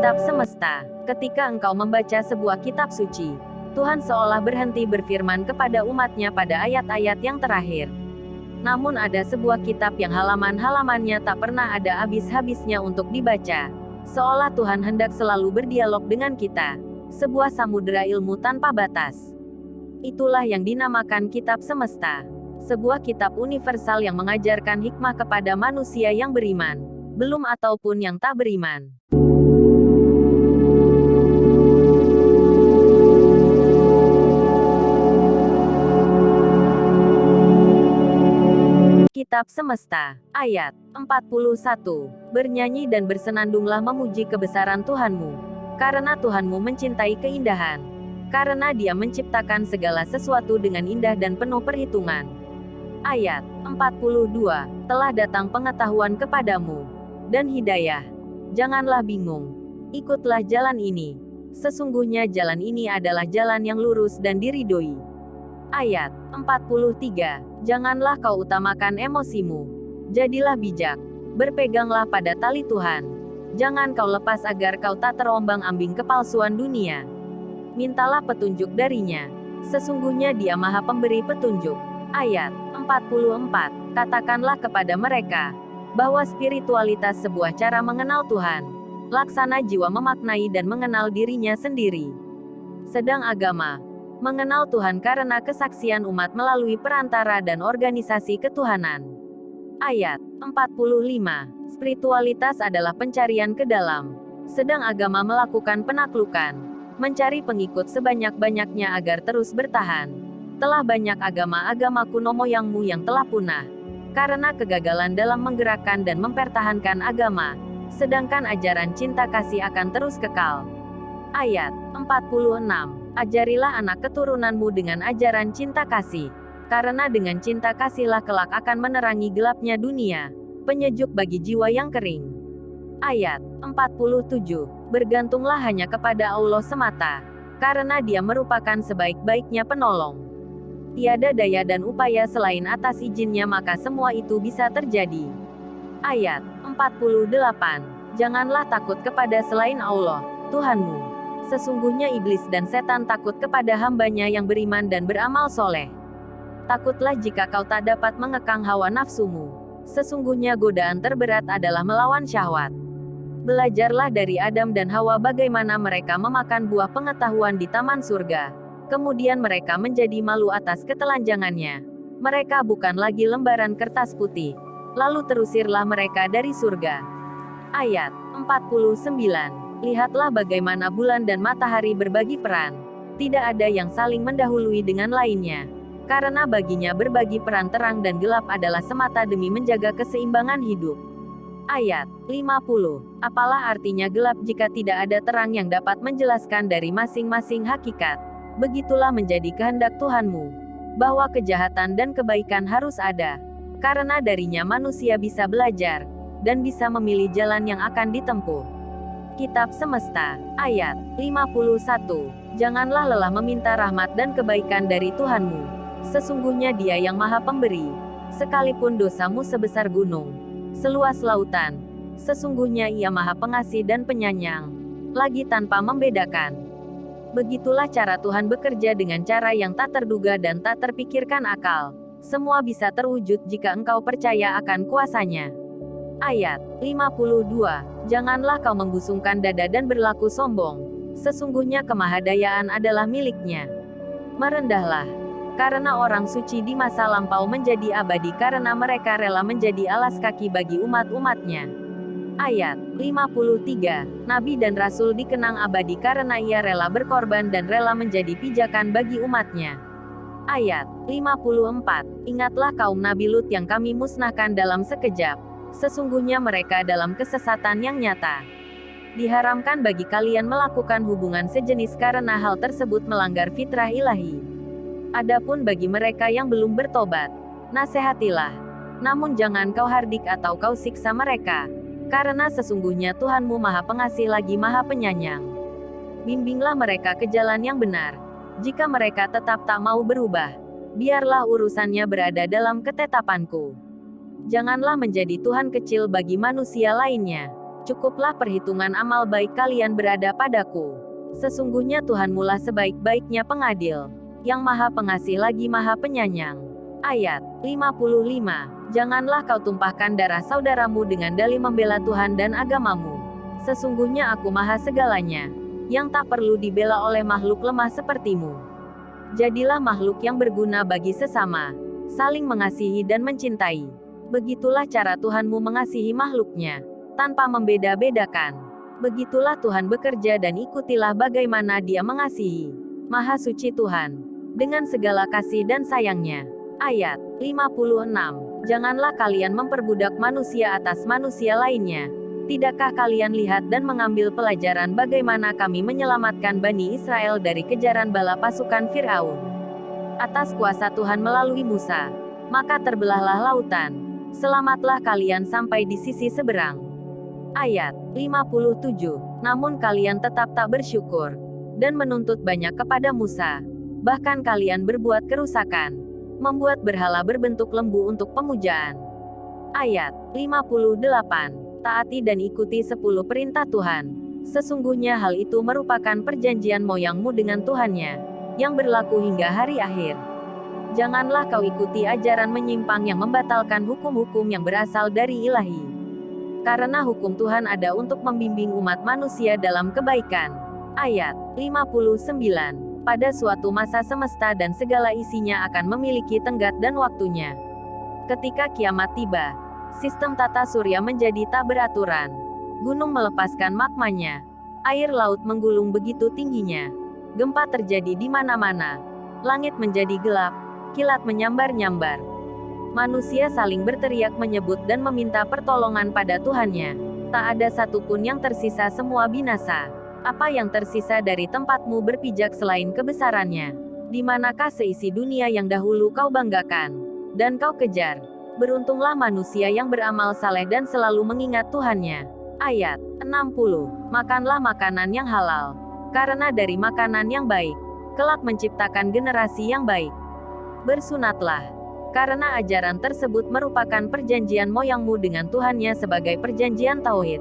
Kitab semesta. Ketika engkau membaca sebuah kitab suci, Tuhan seolah berhenti berfirman kepada umatnya pada ayat-ayat yang terakhir. Namun ada sebuah kitab yang halaman-halamannya tak pernah ada habis-habisnya untuk dibaca. Seolah Tuhan hendak selalu berdialog dengan kita. Sebuah samudera ilmu tanpa batas. Itulah yang dinamakan kitab semesta. Sebuah kitab universal yang mengajarkan hikmah kepada manusia yang beriman, belum ataupun yang tak beriman. Kitab semesta, ayat 41. Bernyanyi dan bersenandunglah memuji kebesaran Tuhanmu, karena Tuhanmu mencintai keindahan, karena Dia menciptakan segala sesuatu dengan indah dan penuh perhitungan. Ayat 42. Telah datang pengetahuan kepadamu, dan hidayah. Janganlah bingung. Ikutlah jalan ini. Sesungguhnya jalan ini adalah jalan yang lurus dan diridhoi. Ayat 43. Janganlah kau utamakan emosimu. Jadilah bijak. Berpeganglah pada tali Tuhan. Jangan kau lepas agar kau tak terombang-ambing kepalsuan dunia. Mintalah petunjuk darinya. Sesungguhnya Dia Maha Pemberi petunjuk. Ayat 44. Katakanlah kepada mereka bahwa spiritualitas sebuah cara mengenal Tuhan. Laksana jiwa memaknai dan mengenal dirinya sendiri. Sedang agama mengenal Tuhan karena kesaksian umat melalui perantara dan organisasi ketuhanan. Ayat 45. Spiritualitas adalah pencarian ke dalam. Sedang agama melakukan penaklukan. Mencari pengikut sebanyak-banyaknya agar terus bertahan. Telah banyak agama-agama kuno moyangmu yang telah punah. Karena kegagalan dalam menggerakkan dan mempertahankan agama. Sedangkan ajaran cinta kasih akan terus kekal. Ayat 46. Ajarilah anak keturunanmu dengan ajaran cinta kasih. Karena dengan cinta kasihlah kelak akan menerangi gelapnya dunia. Penyejuk bagi jiwa yang kering. Ayat 47. Bergantunglah hanya kepada Allah semata. Karena Dia merupakan sebaik-baiknya penolong. Tiada daya dan upaya selain atas izinnya maka semua itu bisa terjadi. Ayat 48. Janganlah takut kepada selain Allah, Tuhanmu. Sesungguhnya iblis dan setan takut kepada hambanya yang beriman dan beramal soleh. Takutlah jika kau tak dapat mengekang hawa nafsumu. Sesungguhnya godaan terberat adalah melawan syahwat. Belajarlah dari Adam dan Hawa bagaimana mereka memakan buah pengetahuan di taman surga. Kemudian mereka menjadi malu atas ketelanjangannya. Mereka bukan lagi lembaran kertas putih. Lalu terusirlah mereka dari surga. Ayat 49. Lihatlah bagaimana bulan dan matahari berbagi peran. Tidak ada yang saling mendahului dengan lainnya. Karena baginya berbagi peran terang dan gelap adalah semata demi menjaga keseimbangan hidup. Ayat 50. Apalah artinya gelap jika tidak ada terang yang dapat menjelaskan dari masing-masing hakikat. Begitulah menjadi kehendak Tuhanmu. Bahwa kejahatan dan kebaikan harus ada. Karena darinya manusia bisa belajar. Dan bisa memilih jalan yang akan ditempuh. Kitab semesta, ayat 51. Janganlah lelah meminta rahmat dan kebaikan dari Tuhanmu. Sesungguhnya Dia yang Maha Pemberi. Sekalipun dosamu sebesar gunung, seluas lautan, sesungguhnya Ia Maha Pengasih dan Penyayang. Lagi tanpa membedakan. Begitulah cara Tuhan bekerja dengan cara yang tak terduga dan tak terpikirkan akal. Semua bisa terwujud jika engkau percaya akan kuasanya. Ayat 52. Janganlah kau menggusungkan dada dan berlaku sombong. Sesungguhnya kemahadayaan adalah miliknya. Merendahlah. Karena orang suci di masa lampau menjadi abadi karena mereka rela menjadi alas kaki bagi umat-umatnya. Ayat 53. Nabi dan Rasul dikenang abadi karena ia rela berkorban dan rela menjadi pijakan bagi umatnya. Ayat 54. Ingatlah kaum Nabi Lut yang kami musnahkan dalam sekejap. Sesungguhnya mereka dalam kesesatan yang nyata. Diharamkan bagi kalian melakukan hubungan sejenis karena hal tersebut melanggar fitrah ilahi. Adapun bagi mereka yang belum bertobat, nasihatilah. Namun jangan kau hardik atau kau siksa mereka. Karena sesungguhnya Tuhanmu Maha Pengasih lagi Maha Penyayang. Bimbinglah mereka ke jalan yang benar. Jika mereka tetap tak mau berubah, biarlah urusannya berada dalam ketetapanku. Janganlah menjadi Tuhan kecil bagi manusia lainnya. Cukuplah perhitungan amal baik kalian berada padaku. Sesungguhnya Tuhanmulah sebaik-baiknya pengadil, yang Maha Pengasih lagi Maha Penyayang. Ayat 55. Janganlah kau tumpahkan darah saudaramu dengan dalih membela Tuhan dan agamamu. Sesungguhnya aku Maha Segalanya, yang tak perlu dibela oleh makhluk lemah sepertimu. Jadilah makhluk yang berguna bagi sesama, saling mengasihi dan mencintai. Begitulah cara Tuhanmu mengasihi makhluknya, tanpa membeda-bedakan. Begitulah Tuhan bekerja dan ikutilah bagaimana Dia mengasihi. Maha suci Tuhan, dengan segala kasih dan sayangnya. Ayat 56. Janganlah kalian memperbudak manusia atas manusia lainnya. Tidakkah kalian lihat dan mengambil pelajaran bagaimana kami menyelamatkan Bani Israel dari kejaran bala pasukan Firaun? Atas kuasa Tuhan melalui Musa, maka terbelahlah lautan. Selamatlah kalian sampai di sisi seberang. Ayat 57. Namun kalian tetap tak bersyukur, dan menuntut banyak kepada Musa. Bahkan kalian berbuat kerusakan, membuat berhala berbentuk lembu untuk pemujaan. Ayat 58. Taati dan ikuti 10 perintah Tuhan. Sesungguhnya hal itu merupakan perjanjian moyangmu dengan Tuhannya, yang berlaku hingga hari akhir. Janganlah kau ikuti ajaran menyimpang yang membatalkan hukum-hukum yang berasal dari Ilahi. Karena hukum Tuhan ada untuk membimbing umat manusia dalam kebaikan. Ayat 59. Pada suatu masa semesta dan segala isinya akan memiliki tenggat dan waktunya. Ketika kiamat tiba, sistem tata surya menjadi tak beraturan. Gunung melepaskan magmanya. Air laut menggulung begitu tingginya. Gempa terjadi di mana-mana. Langit menjadi gelap. Kilat menyambar-nyambar. Manusia saling berteriak menyebut dan meminta pertolongan pada Tuhannya. Tak ada satupun yang tersisa, semua binasa. Apa yang tersisa dari tempatmu berpijak selain kebesarannya? Di manakah seisi dunia yang dahulu kau banggakan dan kau kejar? Beruntunglah manusia yang beramal saleh dan selalu mengingat Tuhannya. Ayat 60. Makanlah makanan yang halal, karena dari makanan yang baik, kelak menciptakan generasi yang baik. Bersunatlah, karena ajaran tersebut merupakan perjanjian moyangmu dengan Tuhannya sebagai perjanjian tauhid.